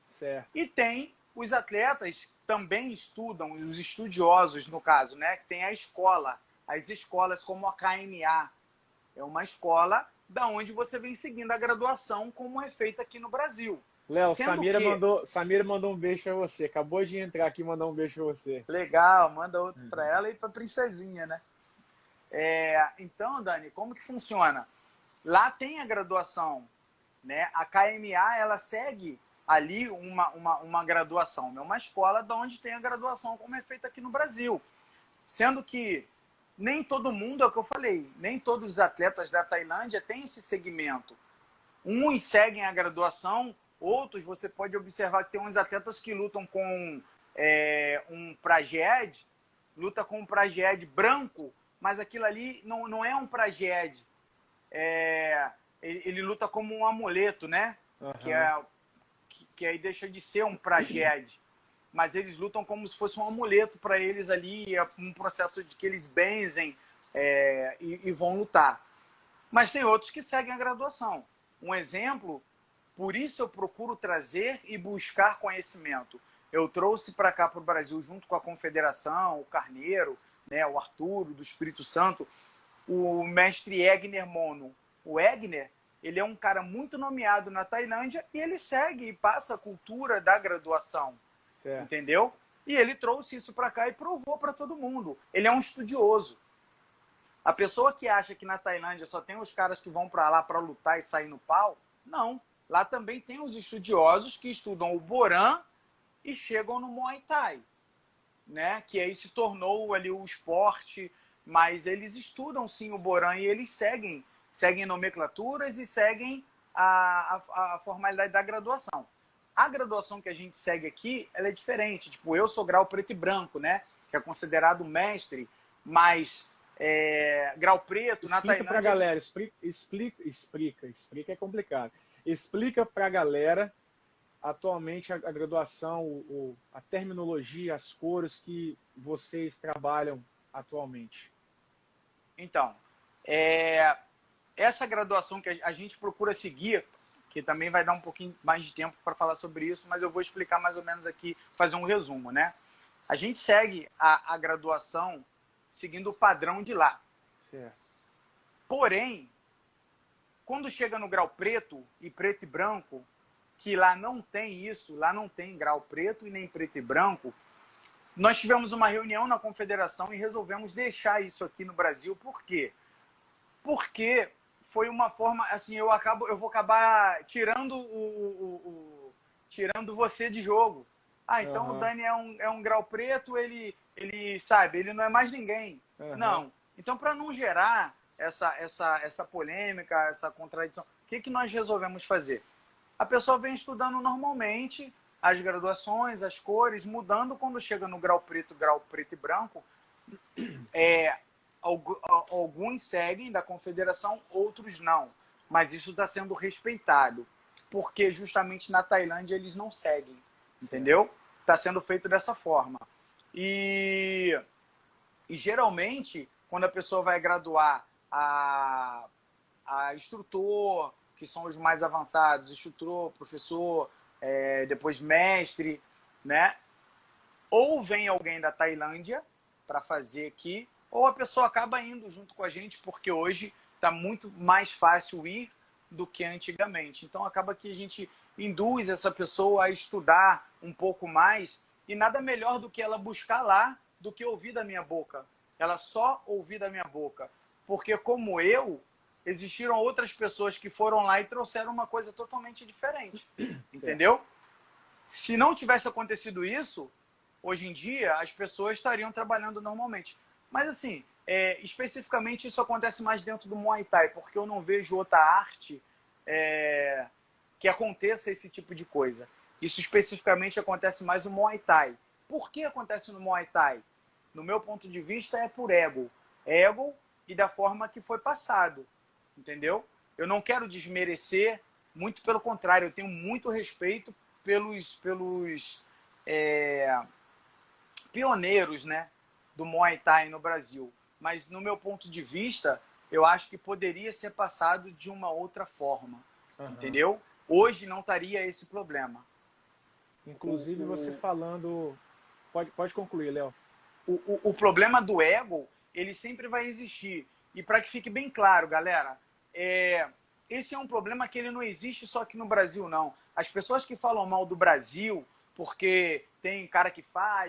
Certo. E tem os atletas que também estudam, os estudiosos, no caso, né? Tem a escola, as escolas como a KMA. É uma escola da onde você vem seguindo a graduação como é feita aqui no Brasil. Léo, Samira mandou um beijo pra você. Acabou de entrar aqui e mandou um beijo pra você. Legal, manda outro pra ela e pra princesinha, né? Então, Dani, como que funciona? Lá tem a graduação, né? A KMA, ela segue ali uma graduação, né? Uma escola da onde tem a graduação como é feita aqui no Brasil. Sendo que nem todo mundo, é o que eu falei, nem todos os atletas da Tailândia têm esse segmento. Uns seguem a graduação, outros você pode observar que tem uns atletas que lutam com um Prajed, luta com um Prajed branco, mas aquilo ali não é um Prajed. Ele luta como um amuleto, né? Que aí deixa de ser um Prajed. Mas eles lutam como se fosse um amuleto para eles ali, um processo de que eles benzem e vão lutar. Mas tem outros que seguem a graduação. Um exemplo, por isso eu procuro trazer e buscar conhecimento. Eu trouxe para cá, para o Brasil, junto com a Confederação, o Carneiro, né, o Arturo, do Espírito Santo, o mestre Egner Mono. O Egner, ele é um cara muito nomeado na Tailândia e ele segue e passa a cultura da graduação. Certo. Entendeu? E ele trouxe isso para cá e provou para todo mundo. Ele é um estudioso. A pessoa que acha que na Tailândia só tem os caras que vão para lá para lutar e sair no pau, não. Lá também tem os estudiosos que estudam o Boran e chegam no Muay Thai, né? Que aí se tornou ali o esporte, mas eles estudam sim o Boran e eles seguem nomenclaturas e seguem a formalidade da graduação. A graduação que a gente segue aqui, ela é diferente. Tipo, eu sou grau preto e branco, né? Que é considerado mestre, mas grau preto na Tailândia... Explica pra galera, explica é complicado. Explica pra galera, atualmente, a graduação, a terminologia, as cores que vocês trabalham atualmente. Então, essa graduação que a gente procura seguir, que também vai dar um pouquinho mais de tempo para falar sobre isso, mas eu vou explicar mais ou menos aqui, fazer um resumo, né? A gente segue a graduação seguindo o padrão de lá. Certo. Porém, quando chega no grau preto e branco, que lá não tem isso, lá não tem grau preto e nem preto e branco, nós tivemos uma reunião na confederação e resolvemos deixar isso aqui no Brasil. Por quê? Porque foi uma forma, assim, eu vou acabar tirando você de jogo. Ah, então o Dani é um grau preto, ele sabe, ele não é mais ninguém. Não. Então, para não gerar essa polêmica, essa contradição, o que nós resolvemos fazer? A pessoa vem estudando normalmente as graduações, as cores, mudando quando chega no grau preto e branco. Alguns seguem da confederação, outros não. Mas isso está sendo respeitado, porque justamente na Tailândia eles não seguem, entendeu? Está sendo feito dessa forma. E geralmente, quando a pessoa vai graduar a instrutor, que são os mais avançados, instrutor, professor, depois mestre, né? Ou vem alguém da Tailândia para fazer aqui, ou a pessoa acaba indo junto com a gente, porque hoje está muito mais fácil ir do que antigamente. Então acaba que a gente induz essa pessoa a estudar um pouco mais, e nada melhor do que ela buscar lá do que ouvir da minha boca. Ela só ouvir da minha boca. Porque como eu, existiram outras pessoas que foram lá e trouxeram uma coisa totalmente diferente. Entendeu? Se não tivesse acontecido isso, hoje em dia as pessoas estariam trabalhando normalmente. Mas assim, especificamente isso acontece mais dentro do Muay Thai, porque eu não vejo outra arte que aconteça esse tipo de coisa. Isso especificamente acontece mais no Muay Thai. Por que acontece no Muay Thai? No meu ponto de vista, é por ego. Ego e da forma que foi passado. Entendeu? Eu não quero desmerecer, muito pelo contrário, eu tenho muito respeito pelos pioneiros, né, do Muay Thai no Brasil. Mas, no meu ponto de vista, eu acho que poderia ser passado de uma outra forma. Entendeu? Hoje não estaria esse problema. Inclusive, você falando... Pode concluir, Léo. O problema do ego, ele sempre vai existir. E para que fique bem claro, galera, esse é um problema que ele não existe só aqui no Brasil, não. As pessoas que falam mal do Brasil, porque tem cara que fala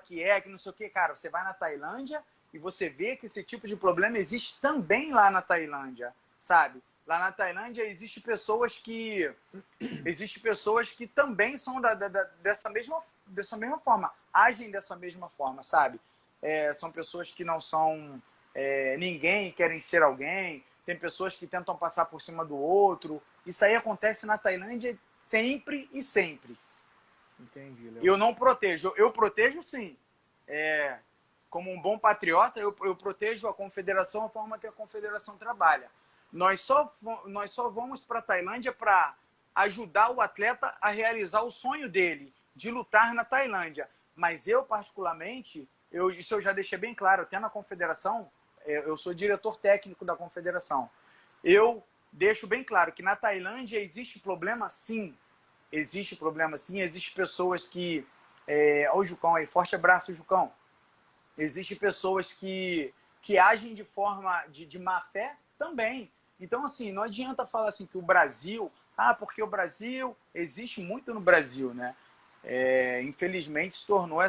que não sei o quê, cara, você vai na Tailândia e você vê que esse tipo de problema existe também lá na Tailândia, sabe? Lá na Tailândia existem pessoas que também são dessa mesma forma, agem dessa mesma forma, sabe? São pessoas que não são ninguém, querem ser alguém. Tem pessoas que tentam passar por cima do outro. Isso aí acontece na Tailândia sempre e sempre. Entendi, Léo. Eu não protejo. Eu protejo, sim. Como um bom patriota, eu protejo a confederação, a forma que a confederação trabalha. Nós só vamos para a Tailândia para ajudar o atleta a realizar o sonho dele, de lutar na Tailândia. Mas eu, particularmente, isso eu já deixei bem claro, até na confederação, eu sou diretor técnico da confederação. Eu deixo bem claro que na Tailândia existe problema, sim. Existe problema, sim. Existem pessoas que... Olha o Jucão aí, forte abraço, Jucão. Existem pessoas que agem de forma de má fé também. Então, assim, não adianta falar assim que o Brasil... porque o Brasil... Existe muito no Brasil, né? Infelizmente, se tornou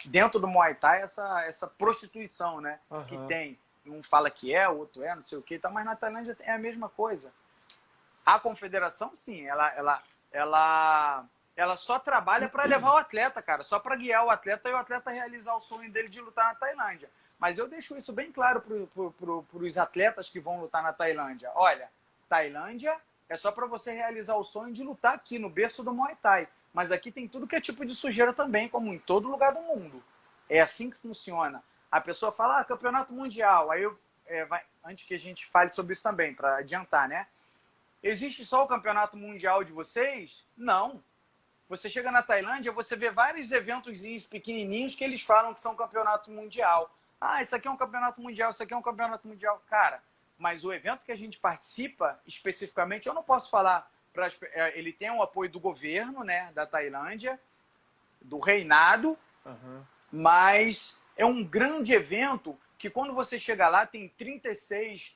dentro do Muay Thai, essa prostituição, né? Que tem. Um fala que o outro não sei o que, mas na Tailândia é a mesma coisa. A confederação, sim, ela só trabalha para levar o atleta, cara, só para guiar o atleta e o atleta realizar o sonho dele de lutar na Tailândia. Mas eu deixo isso bem claro para os atletas que vão lutar na Tailândia. Olha, Tailândia é só para você realizar o sonho de lutar aqui no berço do Muay Thai. Mas aqui tem tudo que é tipo de sujeira também, como em todo lugar do mundo. É assim que funciona. A pessoa fala, campeonato mundial. Aí antes que a gente fale sobre isso também, para adiantar, né? Existe só o campeonato mundial de vocês? Não. Você chega na Tailândia, você vê vários eventos pequenininhos que eles falam que são campeonato mundial. Isso aqui é um campeonato mundial, isso aqui é um campeonato mundial. Cara, mas o evento que a gente participa, especificamente, eu não posso falar, ele tem o apoio do governo, né, da Tailândia, do reinado, mas é um grande evento que quando você chega lá tem 36,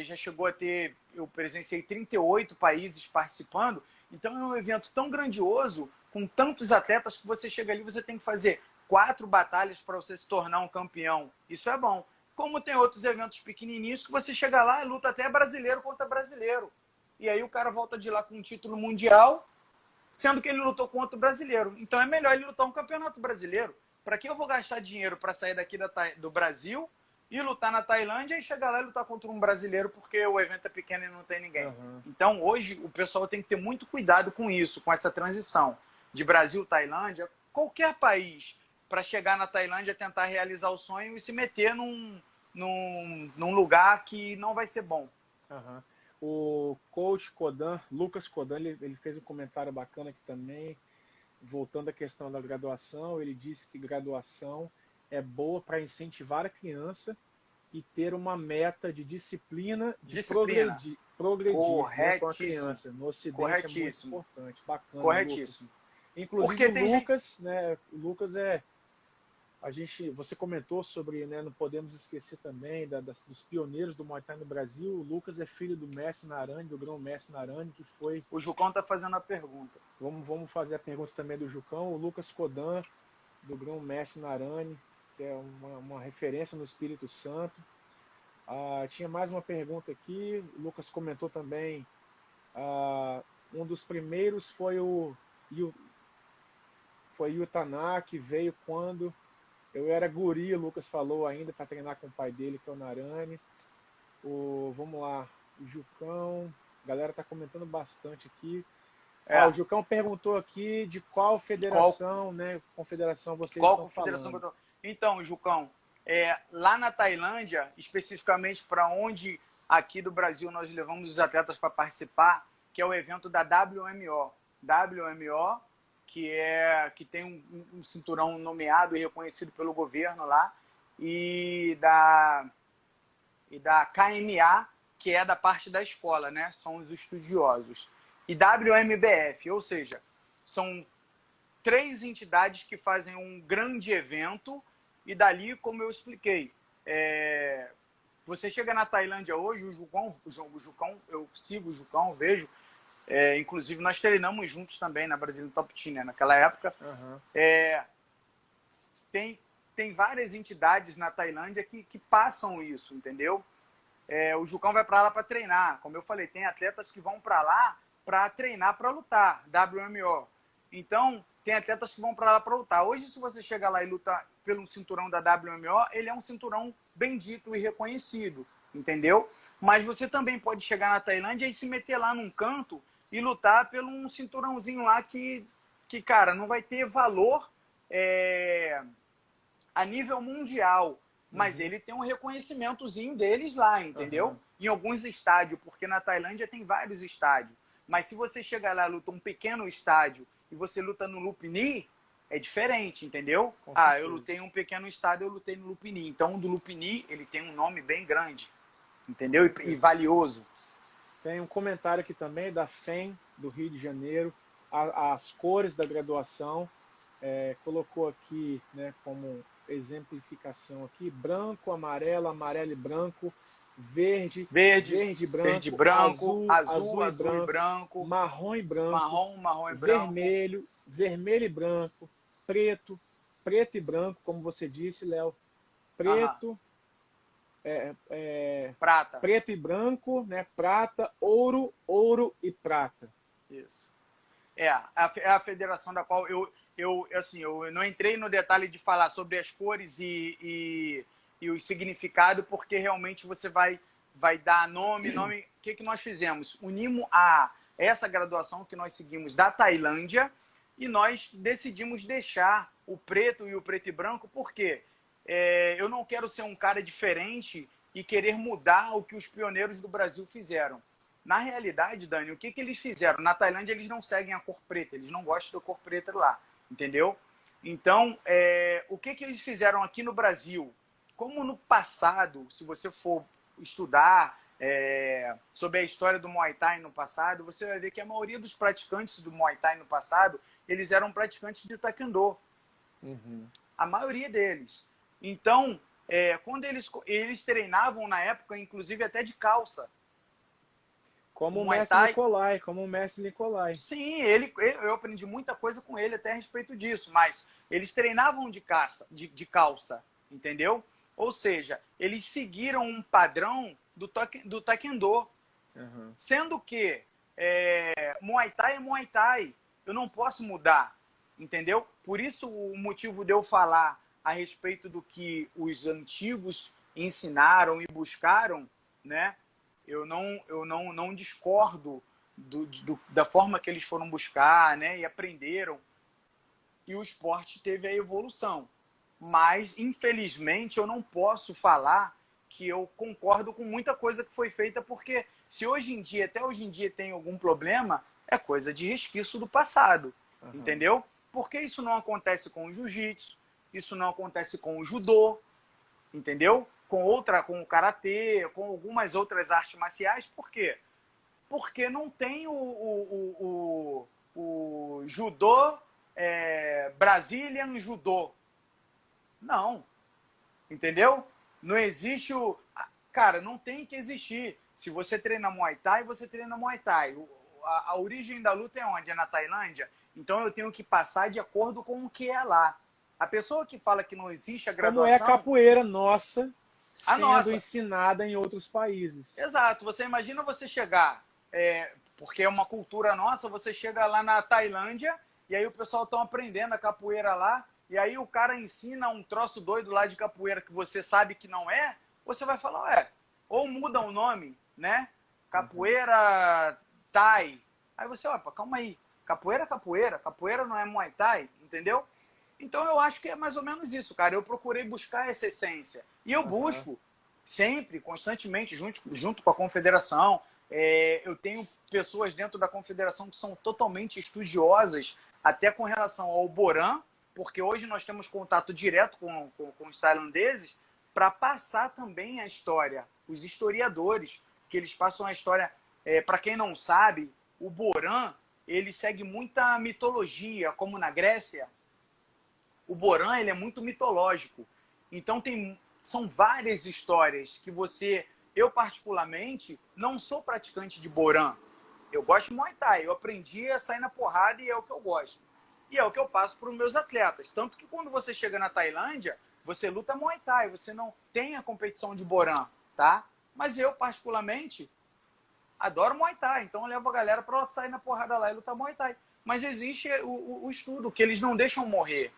já chegou a ter, eu presenciei 38 países participando, então é um evento tão grandioso, com tantos atletas, que você chega ali, você tem que fazer 4 batalhas para você se tornar um campeão. Isso é bom. Como tem outros eventos pequenininhos que você chega lá e luta até brasileiro contra brasileiro. E aí o cara volta de lá com um título mundial, sendo que ele lutou contra o brasileiro. Então é melhor ele lutar um campeonato brasileiro. Para que eu vou gastar dinheiro para sair daqui do Brasil e lutar na Tailândia e chegar lá e lutar contra um brasileiro porque o evento é pequeno e não tem ninguém? Então hoje o pessoal tem que ter muito cuidado com isso, com essa transição de Brasil-Tailândia. Qualquer país, para chegar na Tailândia, tentar realizar o sonho e se meter num lugar que não vai ser bom. O coach Kodan, Lucas Kodan, ele fez um comentário bacana aqui também, voltando à questão da graduação. Ele disse que graduação é boa para incentivar a criança e ter uma meta de disciplina, de progredir né, com a criança. No Ocidente é muito importante, bacana. Corretíssimo. Lucas. Inclusive o Lucas, né, o Lucas você comentou sobre, né, não podemos esquecer também dos pioneiros do Muay Thai no Brasil. O Lucas é filho do mestre Narani, do grão-mestre Narani, que foi... O Jucão está fazendo a pergunta. Vamos fazer a pergunta também do Jucão. O Lucas Kodan, do grão-mestre Narani, que é uma referência no Espírito Santo. Tinha mais uma pergunta aqui. O Lucas comentou também. Um dos primeiros foi o Yutaná, que veio quando eu era guri. O Lucas falou ainda, para treinar com o pai dele, que é o Narani. Vamos lá, o Jucão. A galera está comentando bastante aqui. O Jucão perguntou aqui de qual federação, né? Confederação vocês estão falando. Então, Jucão, lá na Tailândia, especificamente para onde aqui do Brasil nós levamos os atletas para participar, que é o evento da WMO. WMO, que tem um cinturão nomeado e reconhecido pelo governo lá, e da KMA, que é da parte da escola, né? São os estudiosos. E WMBF, ou seja, são 3 entidades que fazem um grande evento, e dali, como eu expliquei, você chega na Tailândia hoje, o Jucão, eu sigo o Jucão, vejo, inclusive nós treinamos juntos também na Brazilian Top Team, né? Naquela época. Tem várias entidades na Tailândia que passam isso, entendeu? O Jucão vai para lá para treinar. Como eu falei, tem atletas que vão para lá para treinar, para lutar, WMO. Então, tem atletas que vão para lá para lutar. Hoje, se você chegar lá e lutar pelo cinturão da WMO, ele é um cinturão bendito e reconhecido, entendeu? Mas você também pode chegar na Tailândia e se meter lá num canto e lutar pelo um cinturãozinho lá que cara, não vai ter valor a nível mundial, mas ele tem um reconhecimentozinho deles lá, entendeu? Em alguns estádios, porque na Tailândia tem vários estádios. Mas se você chegar lá e luta um pequeno estádio e você luta no Lupini, é diferente, entendeu? Eu lutei em um pequeno estádio, eu lutei no Lupini. Então, o do Lupini, ele tem um nome bem grande, entendeu? E valioso. Tem um comentário aqui também da FEM, do Rio de Janeiro. As cores da graduação, colocou aqui, né, como exemplificação aqui: branco, amarelo, amarelo e branco, verde, branco, azul e branco, marrom e branco, marrom e vermelho, vermelho e branco, preto e branco, como você disse, Léo, preto, prata, preto e branco, né, prata, ouro e prata. Isso. É a federação da qual eu não entrei no detalhe de falar sobre as cores e o significado, porque realmente você vai dar nome. O que nós fizemos? Unimos essa graduação que nós seguimos da Tailândia e nós decidimos deixar o preto e o preto e branco, porque eu não quero ser um cara diferente e querer mudar o que os pioneiros do Brasil fizeram. Na realidade, Dani, o que eles fizeram? Na Tailândia, eles não seguem a cor preta, eles não gostam da cor preta lá, entendeu? Então, o que eles fizeram aqui no Brasil? Como no passado, se você for estudar sobre a história do Muay Thai no passado, você vai ver que a maioria dos praticantes do Muay Thai no passado, eles eram praticantes de Taekwondo. A maioria deles. Então, quando eles treinavam na época, inclusive até de calça. Como o Muay mestre Thai, Nicolai, como o mestre Nicolai. sim, eu aprendi muita coisa com ele até a respeito disso, mas eles treinavam de calça, entendeu? Ou seja, eles seguiram um padrão do Taekwondo. Sendo que Muay Thai é Muay Thai. Eu não posso mudar, entendeu? Por isso o motivo de eu falar a respeito do que os antigos ensinaram e buscaram, né? Eu não discordo da forma que eles foram buscar, né? E aprenderam. E o esporte teve a evolução. Mas, infelizmente, eu não posso falar que eu concordo com muita coisa que foi feita, porque se hoje em dia, até hoje em dia, tem algum problema, é coisa de resquício do passado, entendeu? Porque isso não acontece com o jiu-jitsu, isso não acontece com o judô, entendeu? Com o karatê, com algumas outras artes marciais, por quê? Porque não tem o judô, Brazilian Judô. Não, entendeu? Não existe o... Cara, não tem que existir. Se você treina Muay Thai, você treina Muay Thai. A origem da luta é onde? É na Tailândia? Então eu tenho que passar de acordo com o que é lá. A pessoa que fala que não existe a graduação... Como é a capoeira nossa sendo nossa ensinada em outros países. Exato. Você imagina você chegar... porque é uma cultura nossa, você chega lá na Tailândia e aí o pessoal está aprendendo a capoeira lá e aí o cara ensina um troço doido lá de capoeira que você sabe que não é, você vai falar, ou muda o nome, né? Capoeira Thai. Aí você, opa, calma aí. Capoeira é capoeira. Capoeira não é Muay Thai, entendeu? Então eu acho que é mais ou menos isso, cara. Eu procurei buscar essa essência. E eu busco sempre, constantemente, junto com a confederação. Eu tenho pessoas dentro da confederação que são totalmente estudiosas, até com relação ao Boran, porque hoje nós temos contato direto com os tailandeses para passar também a história, os historiadores, que eles passam a história. Para quem não sabe, o Boran, ele segue muita mitologia, como na Grécia. O Boran, ele é muito mitológico. Então são várias histórias que eu particularmente não sou praticante de Boran. Eu gosto de Muay Thai, eu aprendi a sair na porrada e é o que eu gosto. E é o que eu passo para os meus atletas. Tanto que quando você chega na Tailândia, você luta Muay Thai, você não tem a competição de Boran, tá? Mas eu, particularmente, adoro Muay Thai, então eu levo a galera para sair na porrada lá e lutar Muay Thai. Mas existe o estudo, que eles não deixam morrer.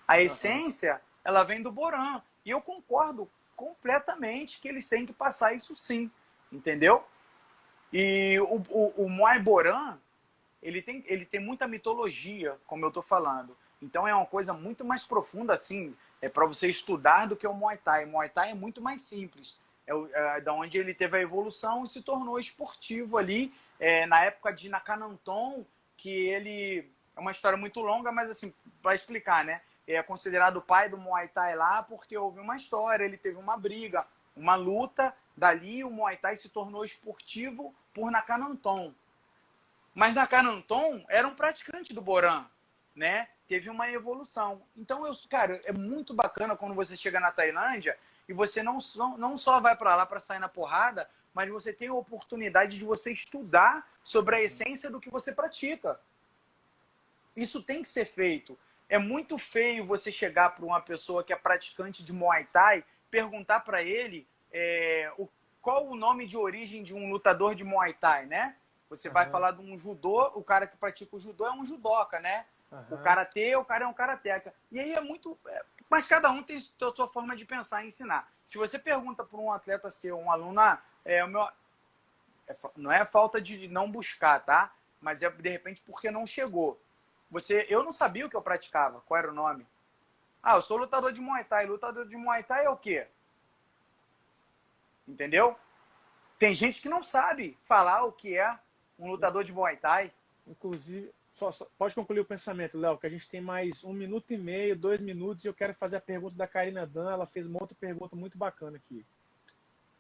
A essência, ela vem do Boran. E eu concordo completamente que eles têm que passar isso sim, entendeu? E o Muay Boran, ele tem muita mitologia, como eu estou falando. Então é uma coisa muito mais profunda, assim, para você estudar do que o Muay Thai. O Muay Thai é muito mais simples. Da onde ele teve a evolução e se tornou esportivo ali, na época de Nakananton, que ele... É uma história muito longa, mas assim, para explicar, né? É considerado o pai do Muay Thai lá porque houve uma história, ele teve uma briga, uma luta, dali o Muay Thai se tornou esportivo por Nakananton. Mas Nakananton era um praticante do Boran, né? Teve uma evolução. Então, cara, é muito bacana quando você chega na Tailândia e você não só vai para lá para sair na porrada, mas você tem a oportunidade de você estudar sobre a essência do que você pratica. Isso tem que ser feito. É muito feio você chegar para uma pessoa que é praticante de Muay Thai, perguntar para ele qual o nome de origem de um lutador de Muay Thai, né? Você vai falar de um judô, o cara que pratica o judô é um judoca, né? O karatê, o cara é um karateca. E aí é muito... Mas cada um tem a sua forma de pensar e ensinar. Se você pergunta para um atleta seu, um aluno, não é falta de não buscar, tá? Mas é, de repente, porque não chegou. Eu não sabia o que eu praticava, qual era o nome. Eu sou lutador de Muay Thai. Lutador de Muay Thai é o quê? Entendeu? Tem gente que não sabe falar o que é um lutador de Muay Thai. Inclusive, pode concluir o pensamento, Léo, que a gente tem mais 1 minuto e meio, 2 minutos, e eu quero fazer a pergunta da Karina Dan. Ela fez uma outra pergunta muito bacana aqui.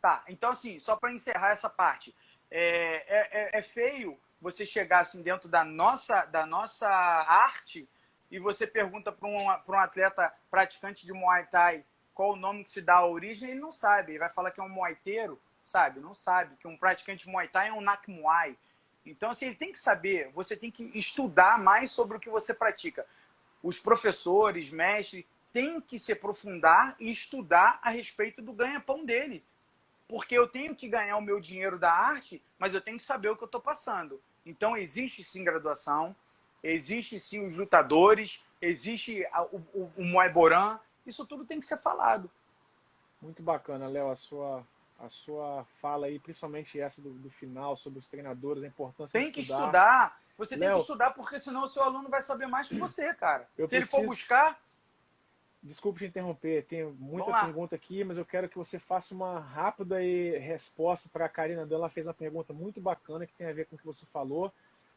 Tá, então assim, só para encerrar essa parte, é feio você chegar assim dentro da nossa arte e você pergunta para um atleta praticante de Muay Thai qual o nome que se dá à origem, ele não sabe, ele vai falar que é um muaiteiro, sabe? Não sabe que um praticante de Muay Thai é um Nak Muay. Então, assim, ele tem que saber, você tem que estudar mais sobre o que você pratica. Os professores, mestres, têm que se aprofundar e estudar a respeito do ganha-pão dele. Porque eu tenho que ganhar o meu dinheiro da arte, mas eu tenho que saber o que eu estou passando. Então, existe sim graduação, existe sim os lutadores, existe o Muay Boran, isso tudo tem que ser falado. Muito bacana, Léo, a sua fala aí, principalmente essa do final, sobre os treinadores, a importância Tem de que estudar. estudar, você tem Léo, que estudar, porque senão o seu aluno vai saber mais que você, cara. Se ele for preciso... buscar... Desculpe te interromper, tenho muita Vamos lá. pergunta aqui, mas eu quero que você faça uma rápida resposta para a Karina Dan. Ela fez uma pergunta muito bacana que tem a ver com o que você falou,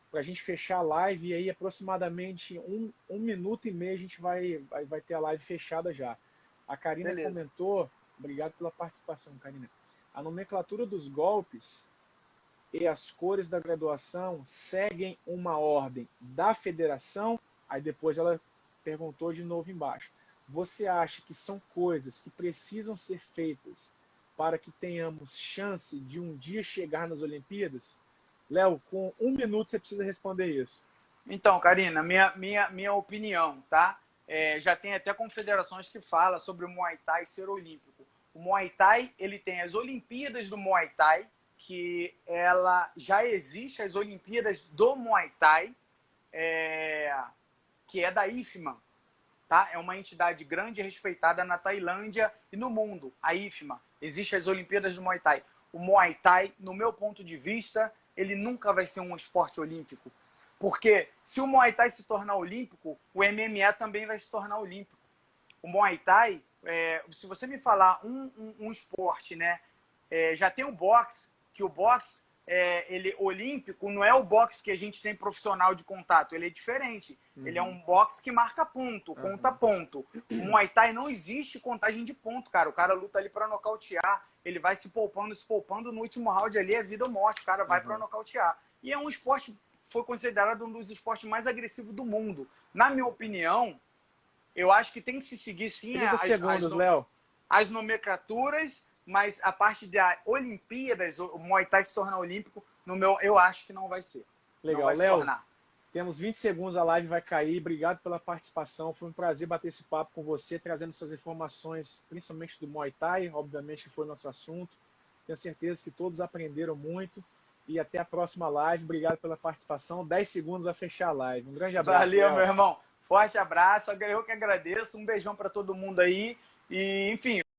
para a gente fechar a live, e aí aproximadamente um minuto e meio a gente vai ter a live fechada já. A Karina Beleza. comentou, obrigado pela participação, Karina, a nomenclatura dos golpes e as cores da graduação seguem uma ordem da federação, aí depois ela perguntou de novo embaixo. Você acha que são coisas que precisam ser feitas para que tenhamos chance de um dia chegar nas Olimpíadas? Léo, com um minuto você precisa responder isso. Então, Karina, minha opinião, tá? Já tem até confederações que falam sobre o Muay Thai ser olímpico. O Muay Thai, ele tem as Olimpíadas do Muay Thai, que ela já existe, as Olimpíadas do Muay Thai, que é da IFMA, tá? É uma entidade grande e respeitada na Tailândia e no mundo, a IFMA. Existem as Olimpíadas do Muay Thai. O Muay Thai, no meu ponto de vista, ele nunca vai ser um esporte olímpico. Porque se o Muay Thai se tornar olímpico, o MMA também vai se tornar olímpico. O Muay Thai, se você me falar um esporte, né? Já tem o boxe, que o boxe, ele olímpico, não é o boxe que a gente tem profissional de contato, ele é diferente. Ele é um boxe que marca ponto, conta ponto. O Muay Thai não existe contagem de ponto, cara. O cara luta ali para nocautear, ele vai se poupando, no último round ali é vida ou morte, o cara vai para nocautear. E é um esporte, foi considerado um dos esportes mais agressivos do mundo. Na minha opinião, eu acho que tem que se seguir sim 30 segundos, Léo. As nomenclaturas, mas a parte da Olimpíadas, o Muay Thai se tornar olímpico, eu acho que não vai ser. Legal, Léo. Temos 20 segundos, a live vai cair. Obrigado pela participação. Foi um prazer bater esse papo com você, trazendo essas informações, principalmente do Muay Thai, obviamente que foi nosso assunto. Tenho certeza que todos aprenderam muito. E até a próxima live. Obrigado pela participação. 10 segundos vai fechar a live. Um grande abraço. Valeu, Léo. meu irmão. Forte abraço. Eu que agradeço. Um beijão para todo mundo aí. E, enfim,